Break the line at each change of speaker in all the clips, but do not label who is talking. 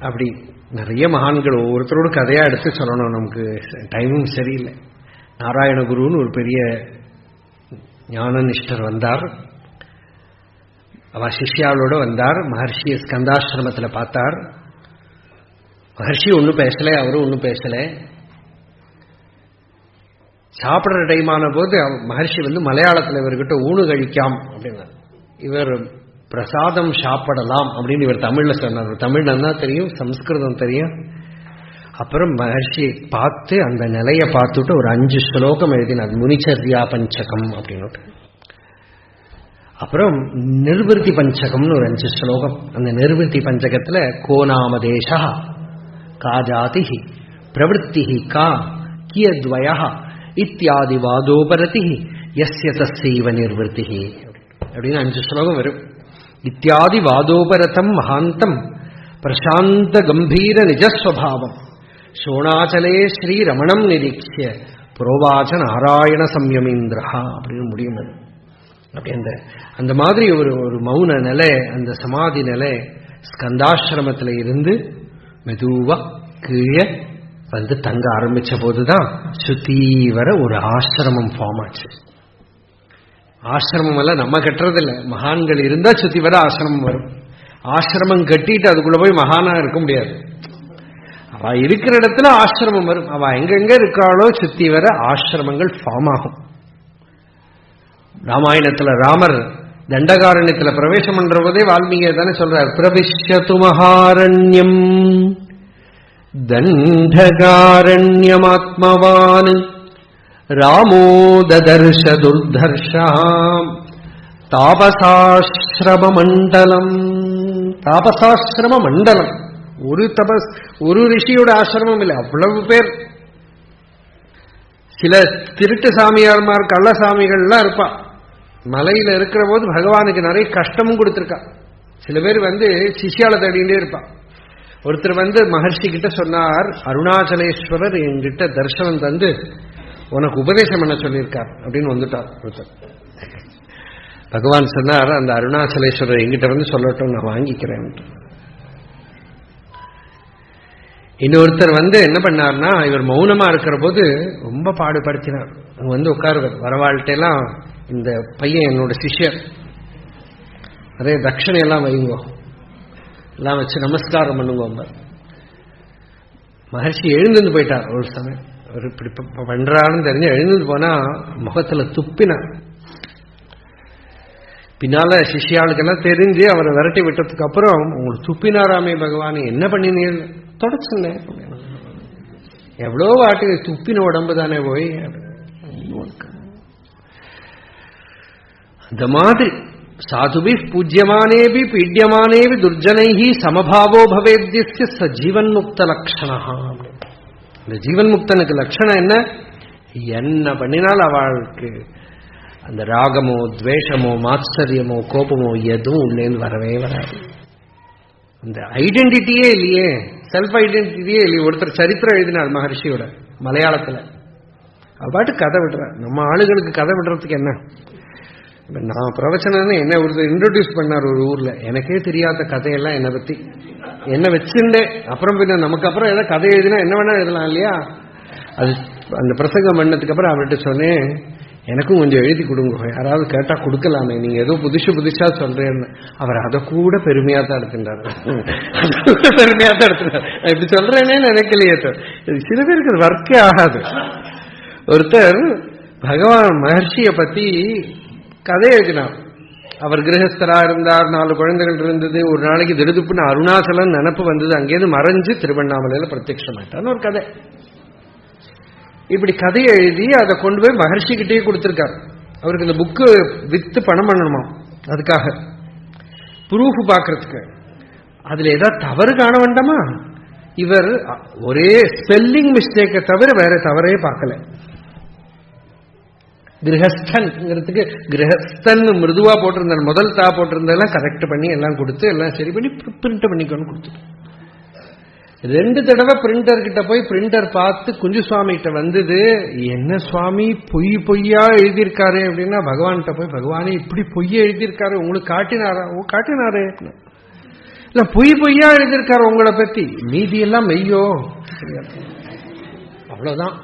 அப்படி நிறைய மகான்கள் ஒவ்வொருத்தரோட கதையா எடுத்து சொல்லணும், நமக்கு டைமும் சரியில்லை. நாராயணகுருன்னு ஒரு பெரிய ஞானநிஷ்டர் வந்தார். அவ சிஷ்யாவோட வந்தார். மகர்ஷியை ஸ்கந்தாசிரமத்தில் பார்த்தார். மகர்ஷி ஒன்றும் பேசலை, அவரும் ஒன்றும் பேசலை. சாப்பிட்ற டைமான போது மகர்ஷி மலையாளத்தில் இவர்கிட்ட ஊனு கழிக்காம் அப்படின்னா, இவர் பிரசாதம் சாப்பிடலாம் அப்படின்னு இவர் தமிழ்ல சொன்னார். தமிழ் நல்லா தெரியும், சம்ஸ்கிருதம் தெரியும். அப்புறம் மகர்ஷியை பார்த்து அந்த நிலையை பார்த்துட்டு ஒரு 5 ஸ்லோகம் எழுதினார், முனிச்சர்யா பஞ்சகம் அப்படின்னு. அப்புறம் நிர்வൃத்தி பஞ்சகம்னு ஒரு 5 ஸ்லோகம். அந்த நிர்வൃத்தி பஞ்சகத்துல கோநாமதேசா கா ஜாதி பிரவೃத்தி கா கியத்வய இத்தியாதி வாதோபரதி யஸ்ய தஸ்யைவ நிர்வൃத்தி அப்படின்னு 5 ஸ்லோகம் வரும். இத்தியாதி வாதோபரதம் மகாந்தம் பிரசாந்த கம்பீர நிஜஸ்வபாவம் சோணாச்சலே ஸ்ரீ ரமணம் நிரீட்சிய புரோவாச்ச நாராயண சம்யமீந்திரா அப்படின்னு முடியும். அப்படி அந்த மாதிரி ஒரு மௌன நிலை, அந்த சமாதி நிலை ஸ்கந்தாசிரமத்தில் இருந்து மெதுவா கீழே தங்க ஆரம்பிச்ச போதுதான் சுத்தீவர ஒரு ஆசிரமம் ஃபார்ம் ஆச்சு. ஆசிரமம் எல்லாம் நம்ம கட்டுறதில்லை, மகான்கள் இருந்தா சுத்தி வர ஆசிரமம் வரும். ஆசிரமம் கட்டிட்டு அதுக்குள்ள போய் மகானா இருக்க முடியாது. அவ இருக்கிற இடத்துல ஆசிரமம் வரும். அவ எங்கெங்க இருக்காளோ சுத்தி வர ஆசிரமங்கள் ஃபார்ம் ஆகும். ராமாயணத்துல ராமர் தண்டகாரண்யத்துல பிரவேசம் பண்ற போதே வால்மீகி தானே சொல்றார், பிரவிஷ்யது மகாரண்யம் தண்டகாரண்யமாத்மவான் ராமோ ததர்ஷ துர்தர்ஷாம் தாபசாஸ்ரம மண்டலம். தாபசாஸ்ரம மண்டலம், ஒரு ரிஷியோட ஆசிரமம் இல்லை, அவ்வளவு பேர். சில திருட்டு சாமியார்மார் கள்ளசாமிகள்லாம் இருப்பா. மலையில இருக்கிற போது பகவானுக்கு நிறைய கஷ்டமும் கொடுத்திருக்கா. சில பேர் சிஷ்யால தேடிண்டே இருப்பா. ஒருத்தர் மகர்ஷி கிட்ட சொன்னார், அருணாச்சலேஸ்வரர் என்கிட்ட தரிசனம் தந்து உனக்கு உபதேசம் பண்ண சொல்லியிருக்கார் அப்படின்னு வந்துட்டார் ஒருத்தர். பகவான் சொன்னார், அந்த அருணாச்சலேஸ்வரர் என்கிட்ட சொல்லட்டும், நான் வாங்கிக்கிறேன். இன்னொருத்தர் என்ன பண்ணார்னா, இவர் மௌனமா இருக்கிற போது ரொம்ப பாடுபடுத்தினார். அங்க உட்காருவார். வரவாழ்கிட்டெல்லாம் இந்த பையன் என்னோட சிஷ்யர், அதே தட்சணை எல்லாம் வைங்கோ, எல்லாம் வச்சு நமஸ்காரம் பண்ணுங்க. மகர்ஷி எழுந்து போயிட்டார். ஒரு சமயம் ஒரு இப்படி பண்றாருன்னு தெரிஞ்சு எழுந்து போனா முகத்துல துப்பினார். பின்னால சிஷ்யாளுக்கெல்லாம் தெரிஞ்சு அவரை விரட்டி விட்டதுக்கு அப்புறம், உங்களுக்கு துப்பினாராமே பகவான், என்ன பண்ணினீர்? தொடச்சுங்க. எவ்வளோ வாட்டி துப்பின உடம்பு தானே போய். அந்த மாதிரி சாதுபி பூஜ்யமானேபி பீட்யமானேபி துர்ஜனைஹி சமபாவோ பவேத்யஸ்ய ச ஜீவன் முக்த லக்ஷணா. இந்த ஜீவன் முக்தனுக்கு லட்சணம் என்ன பண்ணினால் அவளுக்கு அந்த ராகமோ துவேஷமோ மாத்சரியமோ கோபமோ எதுவும் உள்ளேன்னு வரவே வராது. அந்த ஐடென்டிட்டியே இல்லையே, செல்ஃப் ஐடென்டிட்டியே இல்லையே. ஒருத்தர் சரித்திரம் எழுதினார் மகர்ஷியோட மலையாளத்துல. அப்பாட்டு கதை விடுறார். நம்ம ஆளுகளுக்கு கதை விடுறதுக்கு என்ன? நான் பிரவச்சனம் என்ன ஒருத்தர் இன்ட்ரோடியூஸ் பண்ணார் ஒரு ஊர்ல, எனக்கே தெரியாத கதையெல்லாம் என்னை பத்தி என்ன வச்சுட்டே. அப்புறம் பின்ன நமக்கு அப்புறம் ஏதாவது கதை எழுதினா என்ன வேணா எழுதலாம் இல்லையா? அது அந்த பிரசங்கம் பண்ணதுக்கு அப்புறம் அவர்கிட்ட சொன்னேன், எனக்கும் கொஞ்சம் எழுதி கொடுங்க, யாராவது கேட்டா கொடுக்கலாமே, நீங்க ஏதோ புதுசா சொல்றேன்னு. அவர் அதை கூட பெருமையா தான் எடுத்துட்டார். பெருமையா தான் எடுத்துட்டார். இப்படி சொல்றேனே நினைக்கலையே. சில பேருக்கு அது ஒர்க்கே ஆகாது. ஒருத்தர் பகவான் மகர்ஷிய பத்தி கதை எழுதினார். அவர் கிரகஸ்தரா இருந்தார், 4 குழந்தைகள் இருந்தது. ஒரு நாளைக்கு திருதுப்புன்னு அருணாச்சலம் நினப்பு வந்தது, அங்கேயிருந்து மறைஞ்சு திருவண்ணாமலையில பிரத்யட்சமாயிட்டான்னு ஒரு கதை. இப்படி கதையை எழுதி அதை கொண்டு போய் மகர்ஷி கிட்டே கொடுத்திருக்கார். அவருக்கு இந்த புக்கு வித்து பணம் பண்ணணுமா, அதுக்காக ப்ரூஃப் பார்க்கறதுக்கு. அதுல ஏதாவது தவறு காண வேண்டாமா? இவர் ஒரே ஸ்பெல்லிங் மிஸ்டேக்கை தவிர வேற தவறே பார்க்கல. கிரகஸ்தன்ங்கிறதுக்கு கிரகஸ்தன் மிருதுவா போட்டிருந்தார், முதல் தா போட்டிருந்தெல்லாம் கரெக்ட் பண்ணி எல்லாம் கொடுத்து எல்லாம் சரி பண்ணி பிரிண்ட் பண்ணிக்கணும் கொடுத்துட்டு. 2 தடவை பிரிண்டர் கிட்ட போய் பிரிண்டர் பார்த்து குஞ்சுசுவாமி கிட்ட வந்தது, என்ன சுவாமி பொய்யா எழுதியிருக்காரு அப்படின்னா, பகவான்கிட்ட போய், பகவானே இப்படி பொய்ய எழுதியிருக்காரு உங்களுக்கு காட்டினாரா? காட்டினாரே. இல்ல பொய்யா எழுதியிருக்காரு உங்களை பத்தி, மீதி எல்லாம் மெய்யோ. அவ்வளவுதான்.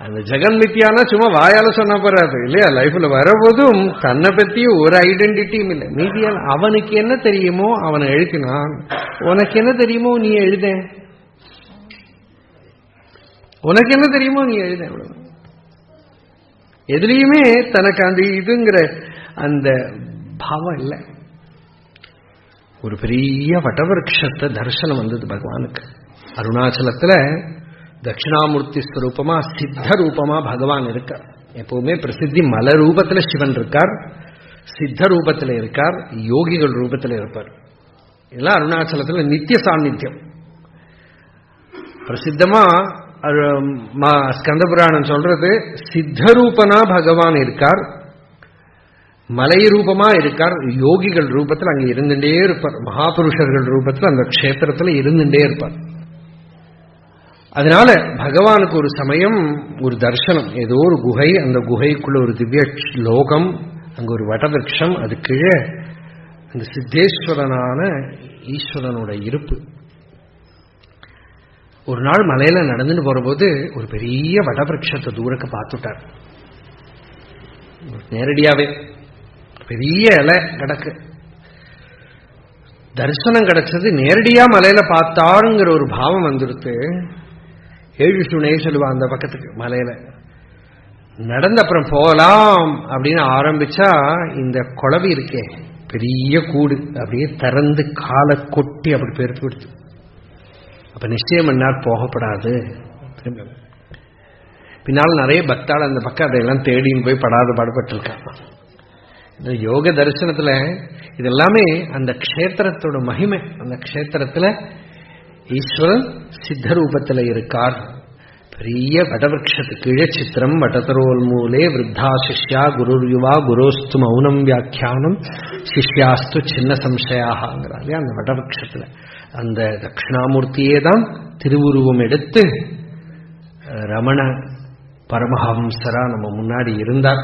அந்த ஜெகன் மித்தியானா சும்மா வாயால சொன்ன போறாது இல்லையா? லைஃப்ல வரபோதும் தன்னை பத்தி ஒரு ஐடென்டிட்டியும் இல்லை. மீதியால் அவனுக்கு என்ன தெரியுமோ அவனை எழுதினான், உனக்கு என்ன தெரியுமோ நீ எழுத, உனக்கு என்ன தெரியுமோ நீ எழுத. எதுலையுமே தனக்கு அந்த இதுங்கிற அந்த பாவம் இல்லை. ஒரு பெரிய வடவருஷத்தை தரிசனம் வந்தது பகவானுக்கு அருணாச்சலத்துல. தட்சிணாமூர்த்தி ஸ்வரூபமா சித்த ரூபமா பகவான் இருக்கார். எப்பவுமே பிரசித்தி மல ரூபத்துல சிவன் இருக்கார், சித்த ரூபத்தில் இருக்கார், யோகிகள் ரூபத்தில் இருப்பார். இதெல்லாம் அருணாச்சலத்துல நித்திய சாநித்தியம். பிரசித்தமா ஸ்கந்த புராணம் சொல்றது, சித்த ரூபனா பகவான் இருக்கார், மலை ரூபமா இருக்கார், யோகிகள் ரூபத்தில் அங்க இருந்துட்டே இருப்பார், மகாபுருஷர்கள் ரூபத்தில் அந்த க்ஷேத்திரத்தில் இருந்துட்டே இருப்பார். அதனால பகவானுக்கு ஒரு சமயம் ஒரு தர்சனம், ஏதோ ஒரு குகை, அந்த குகைக்குள்ள ஒரு திவ்ய லோகம், அங்க ஒரு வடவிருஷம், அது கீழே அந்த சித்தேஸ்வரனான ஈஸ்வரனோட இருப்பு. ஒரு நாள் மலையில நடந்துட்டு போறபோது ஒரு பெரிய வடவிருஷத்தை தூரக்க பார்த்துட்டார். நேரடியாவே பெரிய இலை கிடக்கு. தரிசனம் கிடைச்சது, நேரடியா மலையில பார்த்தாருங்கிற ஒரு பாவம் வந்துடுத்து. 7 சுனை சொல்லுவா அந்த பக்கத்துக்கு மலையில நடந்து அப்புறம் போகலாம் அப்படின்னு ஆரம்பிச்சா இந்த குளவி இருக்கே பெரிய கூடு அப்படியே திறந்து காலை கொட்டி அப்படி பெருத்து விடுத்து. அப்ப நிச்சயம் பண்ணார் போகப்படாது. பின்னால் நிறைய பக்தாள் அந்த பக்கம் அதையெல்லாம் தேடின்னு போய் படாத பாடுபட்டு இருக்காங்க. இந்த யோக தரிசனத்துல இதெல்லாமே அந்த க்ஷேத்திரத்தோட மகிமை. அந்த க்ஷேத்திரத்துல ஈஸ்வரன் சித்த ரூபத்தில் இருக்கார். பெரிய வடவிருஷத்துக்கு கீழே சித்திரம் வடதரோல் மூலே விருத்தா சிஷ்யா குருர் யுவா குரோஸ்து மௌனம் வியாக்கியானம் சிஷ்யாஸ்து சின்ன சம்சயாங்கிறாங்க. அந்த வடவிருஷத்துல அந்த தட்சிணாமூர்த்தியே தான் திருவுருவம் எடுத்து ரமண பரமஹம்சரா நம்ம முன்னாடி இருந்தார்.